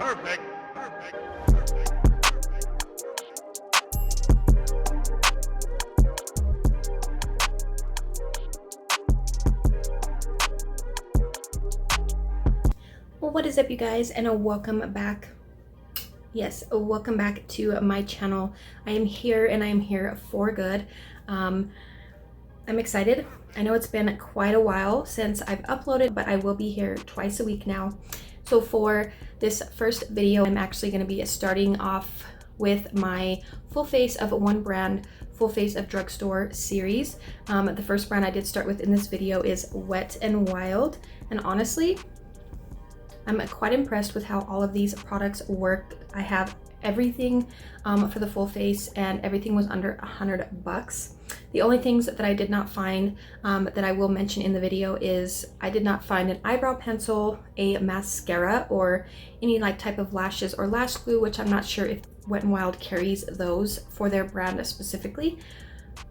Perfect. Well, what is up, you guys, and welcome back. Yes, welcome back to my channel. I am here and I am here for good. I'm excited. I know it's been quite a while since I've uploaded, but I will be here twice a week now. So for this first video, I'm actually going to be starting off with my full face of one brand, full face of drugstore series. The first brand I did start with in this video is Wet n Wild, and honestly, I'm quite impressed with how all of these products work. I have everything for the full face, and everything was under $100. The only things that I did not find that I will mention in the video is I did not find an eyebrow pencil, a mascara, or any like type of lashes or lash glue, which I'm not sure if Wet n Wild carries those for their brand specifically,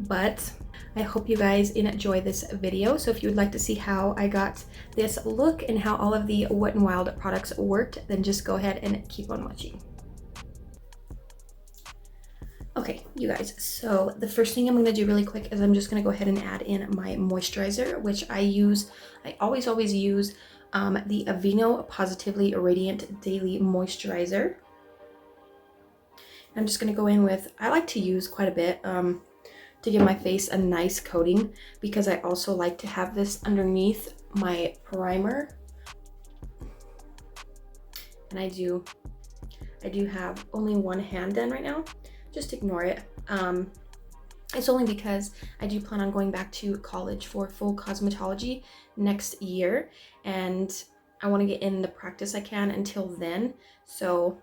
but I hope you guys enjoy this video. So if you would like to see how I got this look and how all of the Wet n Wild products worked, then just go ahead and keep on watching. Okay, you guys, so the first thing I'm going to do really quick is I'm just going to go ahead and add in my moisturizer, which I always use the Aveeno Positively Radiant Daily Moisturizer. I'm just going to go in with, I like to use quite a bit to give my face a nice coating, because I also like to have this underneath my primer. And I do have only one hand done right now. Just ignore it. It's only because I do plan on going back to college for full cosmetology next year, and I want to get in the practice I can until then. So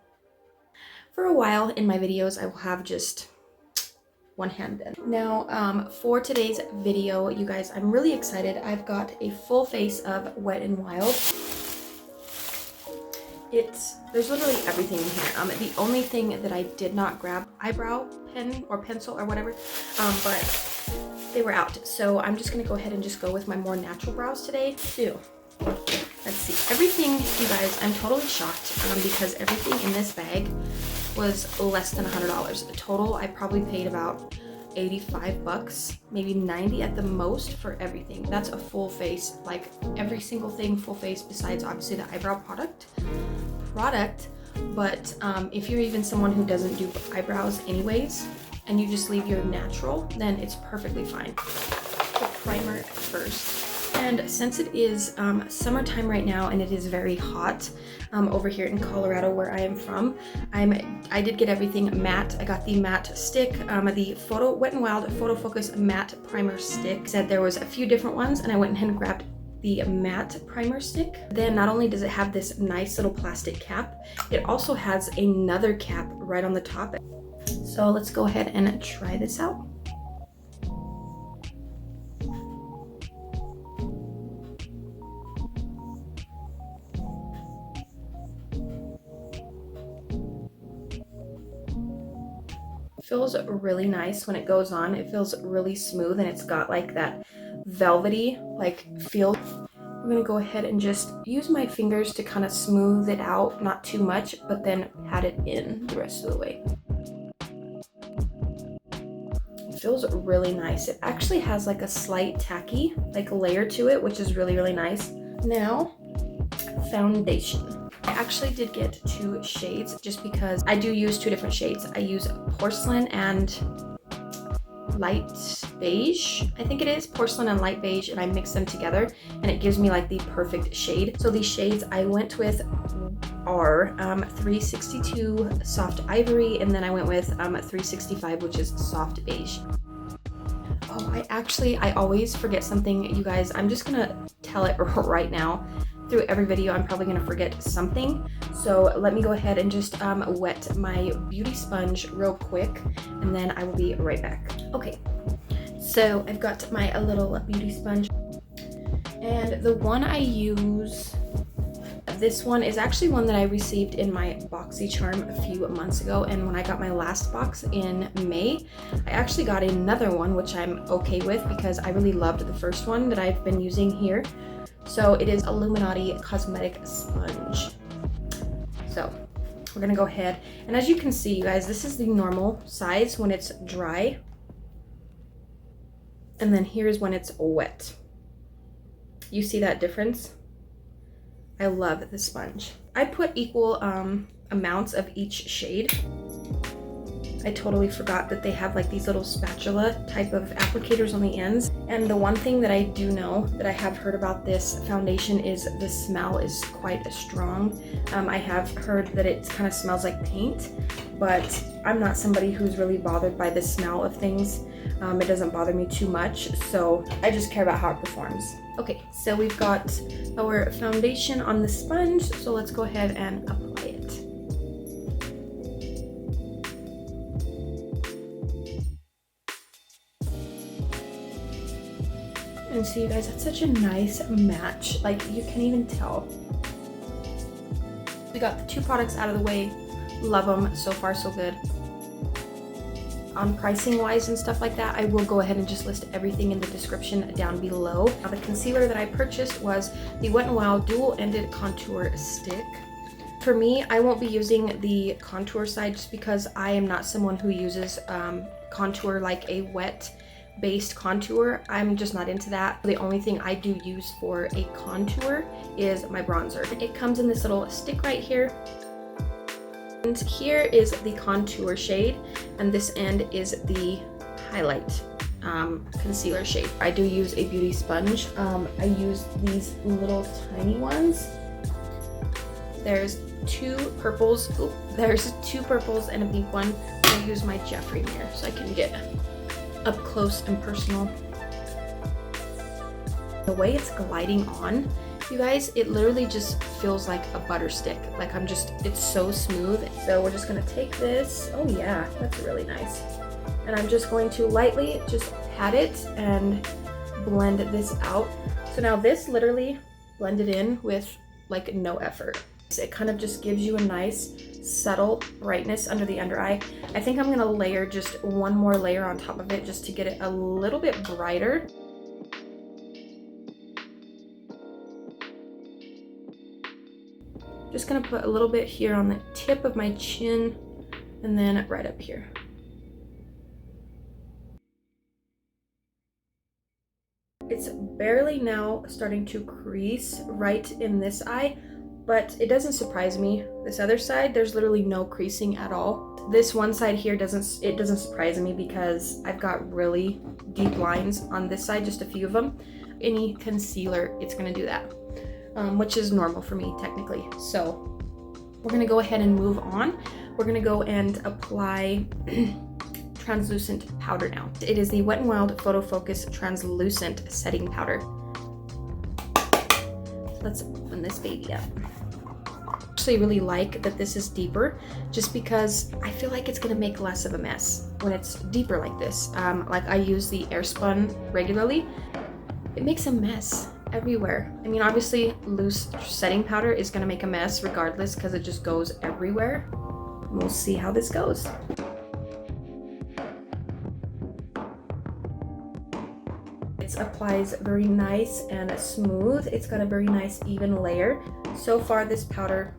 for a while in my videos, I will have just one hand in. Now, for today's video, you guys, I'm really excited. I've got a full face of Wet n Wild. There's literally everything in here. The only thing that I did not grab, eyebrow pen or pencil or whatever, but they were out. So I'm just gonna go ahead and just go with my more natural brows today too. Let's see, everything, you guys, I'm totally shocked because everything in this bag was less than $100. Total, I probably paid about 85 bucks, maybe 90 at the most for everything. That's a full face, like every single thing full face besides obviously the eyebrow product. But if you're even someone who doesn't do eyebrows anyways, and you just leave your natural, then it's perfectly fine. The primer first. And since it is summertime right now and it is very hot over here in Colorado where I am from, I did get everything matte. I got the matte stick, the Wet n Wild Photofocus matte primer stick. Said there was a few different ones, and I went ahead and grabbed the matte primer stick. Then not only does it have this nice little plastic cap, it also has another cap right on the top. So let's go ahead and try this out. Feels really nice when it goes on. It feels really smooth, and it's got like that velvety like feel. I'm gonna go ahead and just use my fingers to kind of smooth it out, not too much, but then pat it in the rest of the way. It feels really nice. It actually has like a slight tacky like layer to it, which is really nice. Now, foundation. I actually did get 2 shades just because I do use 2 different shades. I use Porcelain and Light Beige, I think it is, Porcelain and Light Beige, and I mix them together and it gives me like the perfect shade. So these shades I went with are 362 Soft Ivory, and then I went with 365, which is Soft Beige. Oh, I always forget something, you guys. I'm just gonna tell it right now. Through every video, I'm probably gonna forget something. So let me go ahead and just wet my beauty sponge real quick, and then I will be right back. Okay, so I've got my little beauty sponge, and the one I use, this one is actually one that I received in my BoxyCharm a few months ago, and when I got my last box in May, I actually got another one, which I'm okay with because I really loved the first one that I've been using here. So it is Illuminati Cosmetic Sponge. So we're gonna go ahead, and as you can see, you guys, this is the normal size when it's dry. And then here's when it's wet. You see that difference? I love the sponge. I put equal amounts of each shade. I totally forgot that they have like these little spatula type of applicators on the ends. And the one thing that I do know that I have heard about this foundation is the smell is quite strong. I have heard that it kind of smells like paint, but I'm not somebody who's really bothered by the smell of things. It doesn't bother me too much, so I just care about how it performs. Okay, so we've got our foundation on the sponge, so let's go ahead and apply it. And see, you guys, that's such a nice match. Like, you can't even tell. We got the two products out of the way. Love them. So far, so good. On pricing wise and stuff like that, I will go ahead and just list everything in the description down below. Now, the concealer that I purchased was the Wet n Wild Dual-Ended Contour Stick. For me, I won't be using the contour side just because I am not someone who uses contour like a wet based contour. I'm just not into that. The only thing I do use for a contour is my bronzer. It comes in this little stick right here. And here is the contour shade, and this end is the highlight concealer shade. I do use a beauty sponge. I use these little tiny ones. There's two purples. Ooh, there's two purples and a pink one. I use my Jeffree mirror so I can get up close and personal. The way it's gliding on, you guys, it literally just feels like a butter stick. Like it's so smooth. So we're just gonna take this. Oh yeah, that's really nice. And I'm just going to lightly just pat it and blend this out. So now this literally blended in with like no effort. It kind of just gives you a nice subtle brightness under the under eye. I think I'm gonna layer just one more layer on top of it just to get it a little bit brighter. Just gonna put a little bit here on the tip of my chin and then right up here. It's barely now starting to crease right in this eye, but it doesn't surprise me. This other side, there's literally no creasing at all. This one side here doesn't surprise me because I've got really deep lines on this side, just a few of them. Any concealer, it's gonna do that, which is normal for me technically. So we're gonna go ahead and move on. We're gonna go and apply translucent powder now. It is the Wet n Wild Photofocus Translucent Setting Powder. Let's open this baby up. I actually really like that this is deeper just because I feel like it's gonna make less of a mess when it's deeper like this. Like I use the Airspun regularly. It makes a mess everywhere. I mean, obviously loose setting powder is gonna make a mess regardless because it just goes everywhere. We'll see how this goes. It applies very nice and smooth. It's got a very nice even layer. So far this powder,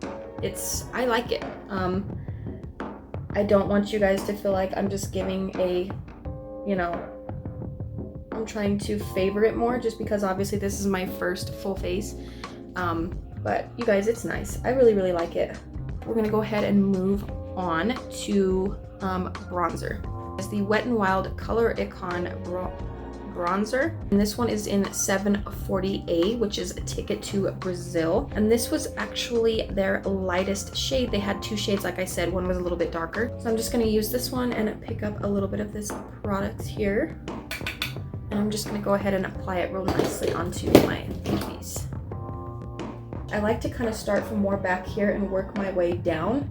I like it. I don't want you guys to feel like I'm just giving I'm trying to favor it more just because obviously this is my first full face. But you guys, it's nice. I really, really like it. We're gonna go ahead and move on to bronzer. It's the Wet n Wild Color Icon bronzer, and this one is in 740A, which is a ticket to Brazil, and this was actually their lightest shade. They had two shades, like I said. One was a little bit darker, so I'm just going to use this one and pick up a little bit of this product here, and I'm just going to go ahead and apply it real nicely onto my piece. I like to kind of start from more back here and work my way down.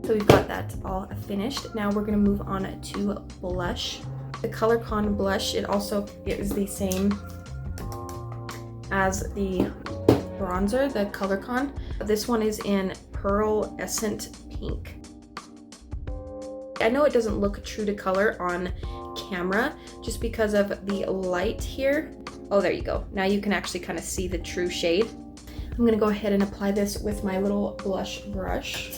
So we've got that all finished. Now we're gonna move on to blush. The Colorion blush, it also is the same as the bronzer, the Colorion. This one is in Pearlescent Pink. I know it doesn't look true to color on camera just because of the light here. Oh, there you go. Now you can actually kind of see the true shade. I'm gonna go ahead and apply this with my little blush brush.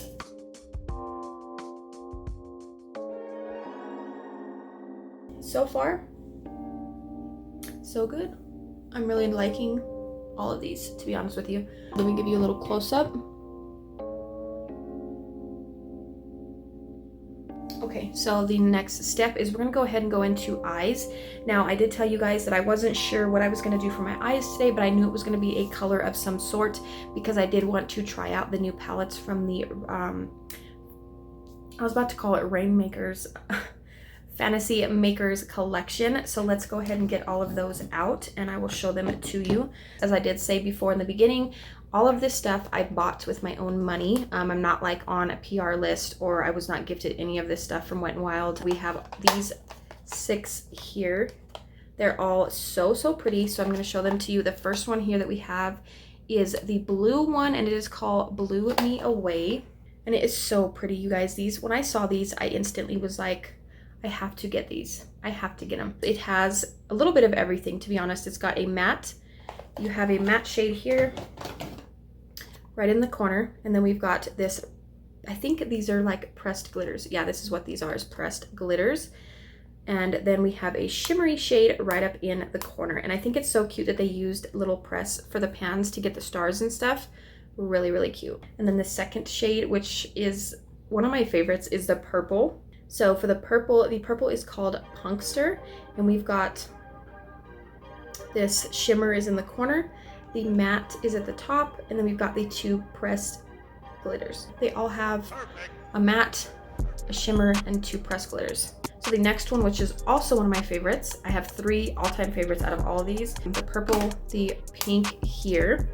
So far, so good. I'm really liking all of these, to be honest with you. Let me give you a little close-up. Okay, so the next step is we're gonna go ahead and go into eyes. Now, I did tell you guys that I wasn't sure what I was gonna do for my eyes today, but I knew it was gonna be a color of some sort because I did want to try out the new palettes from the, I was about to call it Rainmakers, Fantasy Makers collection. So let's go ahead and get all of those out and I will show them to you. As I did say before in the beginning, all of this stuff I bought with my own money. I'm not like on a PR list, or I was not gifted any of this stuff from Wet n Wild. We have these 6 here. They're all so pretty, so I'm going to show them to you. The first one here that we have is the blue one, and it is called Blew Me Away. And it is so pretty, you guys. These, when I saw these, I instantly was like, I have to get these. I have to get them. It has a little bit of everything, to be honest. It's got a matte. You have a matte shade here, right in the corner. And then we've got this, I think these are like pressed glitters. Yeah, this is what these are, is pressed glitters. And then we have a shimmery shade right up in the corner. And I think it's so cute that they used little press for the pans to get the stars and stuff. Really cute. And then the second shade, which is one of my favorites, is the purple. So for the purple is called Punkster, and we've got this shimmer is in the corner, the matte is at the top, and then we've got the 2 pressed glitters. They all have a matte, a shimmer, and 2 pressed glitters. So the next one, which is also one of my favorites, I have 3 all-time favorites out of all of these. The purple, the pink here,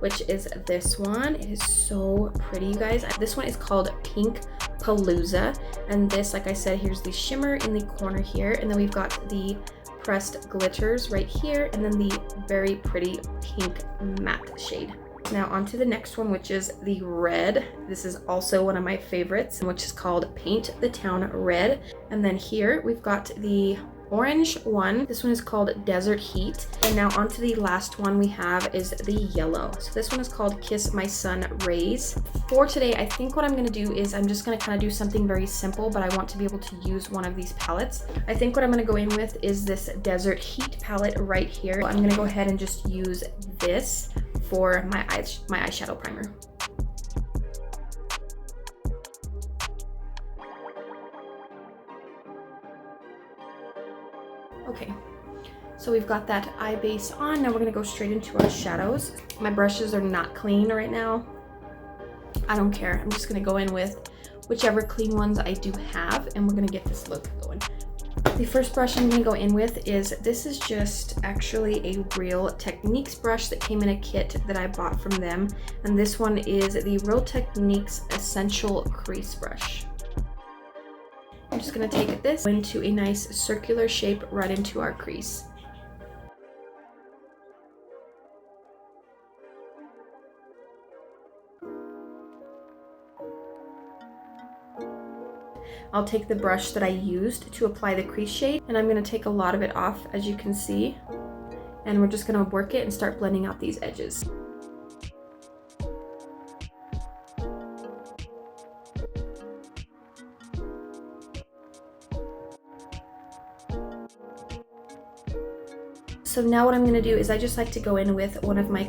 which is this one. It is so pretty, you guys. This one is called Pink Palooza, and this, like I said, here's the shimmer in the corner here, and then we've got the pressed glitters right here, and then the very pretty pink matte shade. Now on to the next one, which is the red. This is also one of my favorites, which is called Paint the Town Red. And then here we've got the orange one. This one is called Desert Heat. And now onto the last one we have is the yellow. So this one is called Kiss My Sun Rays. For today, I think what I'm gonna do is I'm just gonna kind of do something very simple, but I want to be able to use one of these palettes. I think what I'm gonna go in with is this Desert Heat palette right here. I'm gonna go ahead and just use this for my eyeshadow primer. Okay, so we've got that eye base on. Now we're gonna go straight into our shadows. My brushes are not clean right now. I don't care. I'm just gonna go in with whichever clean ones I do have, and we're gonna get this look going. The first brush I'm gonna go in with is, this is just actually a Real Techniques brush that came in a kit that I bought from them. And this one is the Real Techniques Essential Crease Brush. I'm just gonna take this into a nice circular shape right into our crease. I'll take the brush that I used to apply the crease shade, and I'm gonna take a lot of it off, as you can see. And we're just gonna work it and start blending out these edges. So now what I'm gonna do is I just like to go in with one of my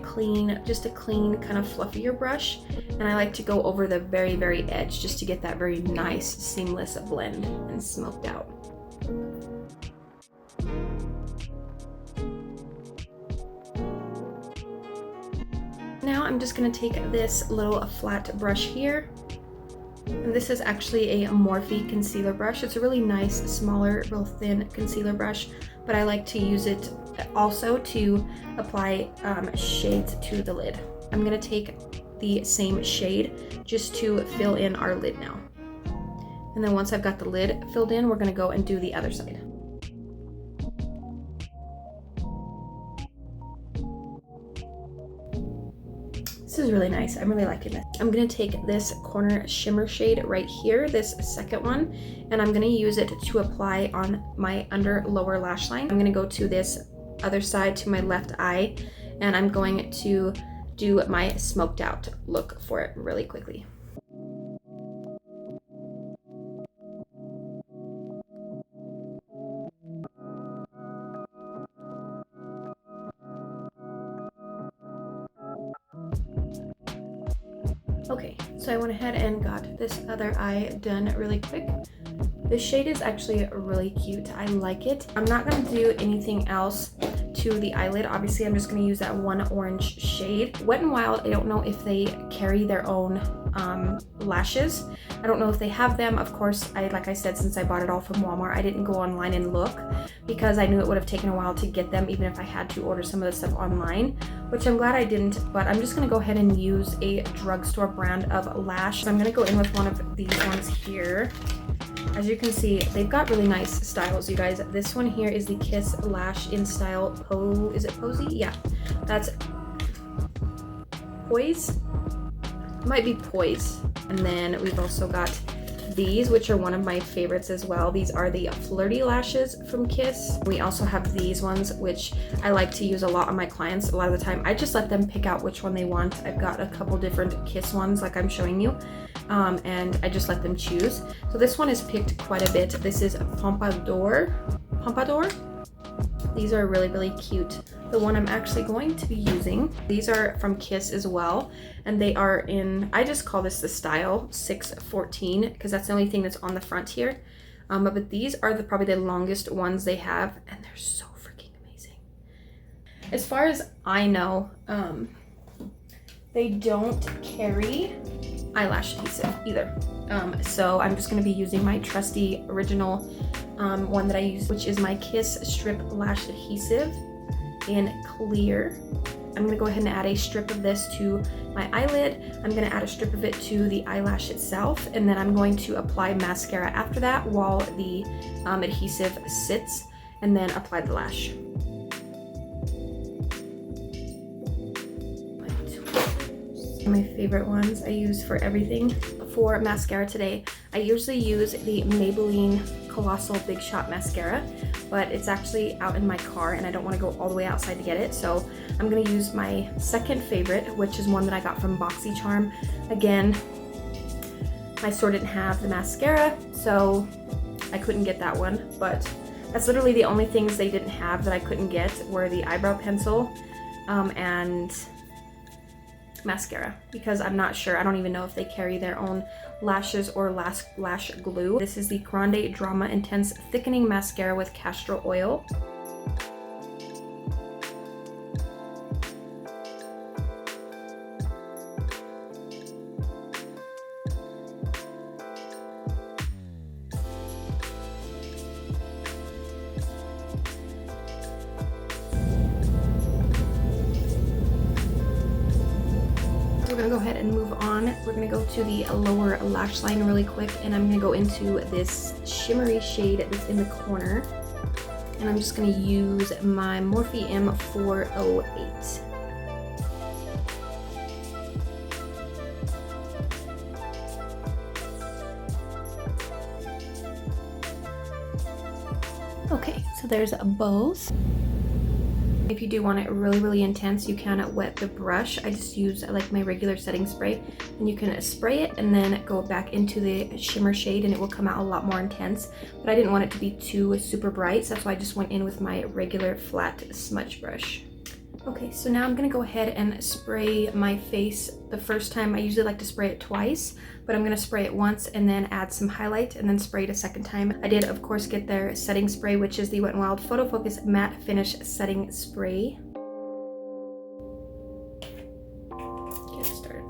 just a clean kind of fluffier brush, and I like to go over the very edge just to get that very nice seamless blend and smoked out. Now I'm just gonna take this little flat brush here, and this is actually a Morphe concealer brush. It's a really nice, smaller, real thin concealer brush, but I like to use it also to apply shades to the lid. I'm gonna take the same shade just to fill in our lid now. And then once I've got the lid filled in, we're gonna go and do the other side. This is really nice. I'm really liking this. I'm gonna take this corner shimmer shade right here, this second one, and I'm gonna use it to apply on my under lower lash line. I'm gonna go to this other side to my left eye, and I'm going to do my smoked out look for it really quickly. Okay, so I went ahead and got this other eye done really quick. This shade is actually really cute. I like it. I'm not gonna do anything else to the eyelid. Obviously, I'm just gonna use that one orange shade. Wet n Wild, I don't know if they carry their own lashes. I don't know if they have them. Of course, like I said, since I bought it all from Walmart, I didn't go online and look because I knew it would have taken a while to get them, even if I had to order some of the stuff online, which I'm glad I didn't. But I'm just gonna go ahead and use a drugstore brand of lash. So I'm gonna go in with one of these ones here. As you can see, they've got really nice styles, you guys. This one here is the Kiss Lash in style is it Posy? Yeah, that's Poise. It might be Poise. And then we've also got these, which are one of my favorites as well. These are the Flirty Lashes from Kiss. We also have these ones, which I like to use a lot on my clients. A lot of the time, I just let them pick out which one they want. I've got a couple different Kiss ones, like I'm showing you. And I just let them choose. So this one is picked quite a bit. This is Pompadour. These are really, really cute. The one I'm actually going to be using, these are from Kiss as well. And they are in, I just call this the style 614 because that's the only thing that's on the front here. But these are probably the longest ones they have, and they're so freaking amazing. As far as I know, they don't carry eyelash adhesive either. So I'm just gonna be using my trusty original one that I use, which is my Kiss Strip Lash Adhesive in clear. I'm gonna go ahead and add a strip of this to my eyelid. I'm gonna add a strip of it to the eyelash itself, and then I'm going to apply mascara after that while the adhesive sits, and then apply the lash. My favorite ones I use for everything. For mascara today, I usually use the Maybelline Colossal Big Shot Mascara, but it's actually out in my car and I don't want to go all the way outside to get it. So I'm going to use my second favorite, which is one that I got from BoxyCharm. Again, my store didn't have the mascara, so I couldn't get that one, but that's literally the only things they didn't have that I couldn't get were the eyebrow pencil and mascara, because I'm not sure. I don't even know if they carry their own lashes or lash glue. This is the Grande Drama Intense Thickening Mascara with Castor Oil. We're gonna go ahead and move on. We're gonna go to the lower lash line really quick, and I'm gonna go into this shimmery shade that's in the corner. And I'm just gonna use my Morphe M408. Okay, so there's both. If you do want it really, really intense, you can wet the brush. I just use like my regular setting spray, and you can spray it and then go back into the shimmer shade and it will come out a lot more intense. But I didn't want it to be too super bright, so that's why I just went in with my regular flat smudge brush. Okay, so now I'm gonna go ahead and spray my face the first time. I usually like to spray it twice, but I'm gonna spray it once and then add some highlight and then spray it a second time. I did, of course, get their setting spray, which is the Wet n Wild Photofocus Matte Finish Setting Spray. Get it started.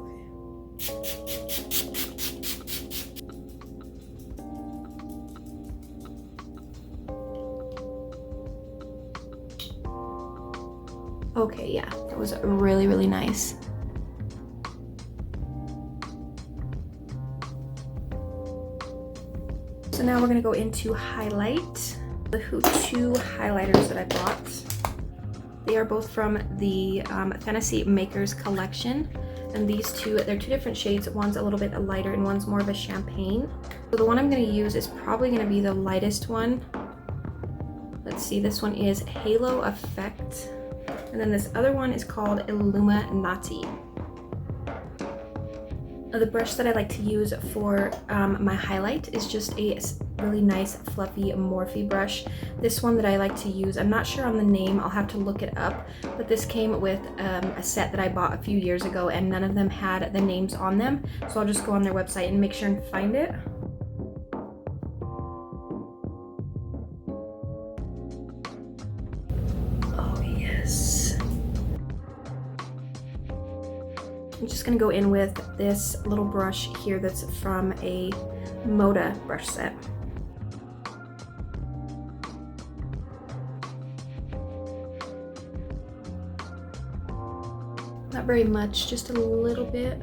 Okay, yeah, that was really, really nice. So now we're gonna go into highlight. The two highlighters that I bought. They are both from the Fanasty Makers collection. And these two, they're two different shades. One's a little bit lighter and one's more of a champagne. So the one I'm going to use is probably going to be the lightest one. Let's see, this one is Halo Effect. And then this other one is called Illuminati. The brush that I like to use for my highlight is just a really nice fluffy Morphe brush. This one that I like to use, I'm not sure on the name, I'll have to look it up, but this came with a set that I bought a few years ago and none of them had the names on them. So I'll just go on their website and make sure and find it. Oh yes. I'm just gonna go in with this little brush here that's from a Moda brush set. Not very much, just a little bit.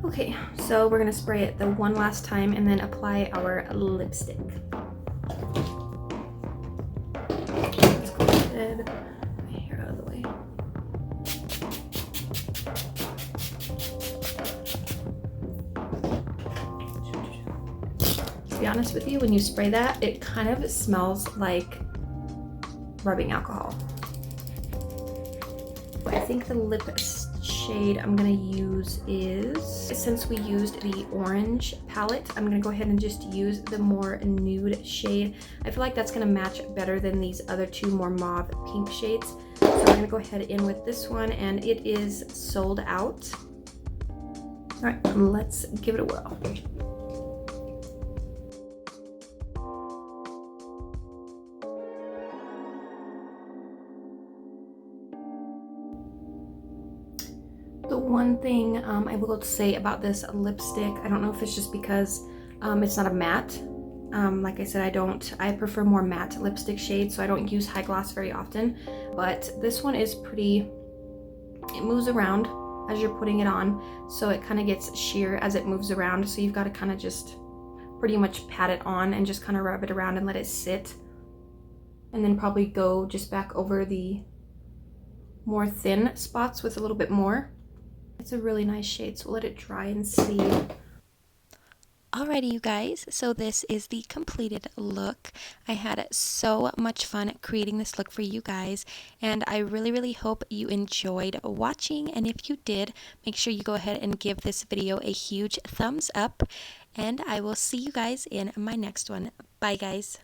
Okay, so we're gonna spray it the one last time and then apply our lipstick. Let's go ahead, my hair out of the way. To be honest with you, when you spray that, it kind of smells like rubbing alcohol. I think the lip shade I'm gonna use is, since we used the orange palette, I'm gonna go ahead and just use the more nude shade. I feel like that's gonna match better than these other two more mauve pink shades. So I'm gonna go ahead in with this one, and it is sold out. All right, let's give it a whirl. The one thing I will say about this lipstick, I don't know if it's just because it's not a matte. Like I said, I prefer more matte lipstick shades, so I don't use high gloss very often. But this one is pretty, it moves around as you're putting it on, so it kind of gets sheer as it moves around. So you've got to kind of just pretty much pat it on and just kind of rub it around and let it sit. And then probably go just back over the more thin spots with a little bit more. It's a really nice shade, so we'll let it dry and see. Alrighty, you guys, so this is the completed look. I had so much fun creating this look for you guys, and I really hope you enjoyed watching. And if you did, make sure you go ahead and give this video a huge thumbs up, and I will see you guys in my next one. Bye, guys.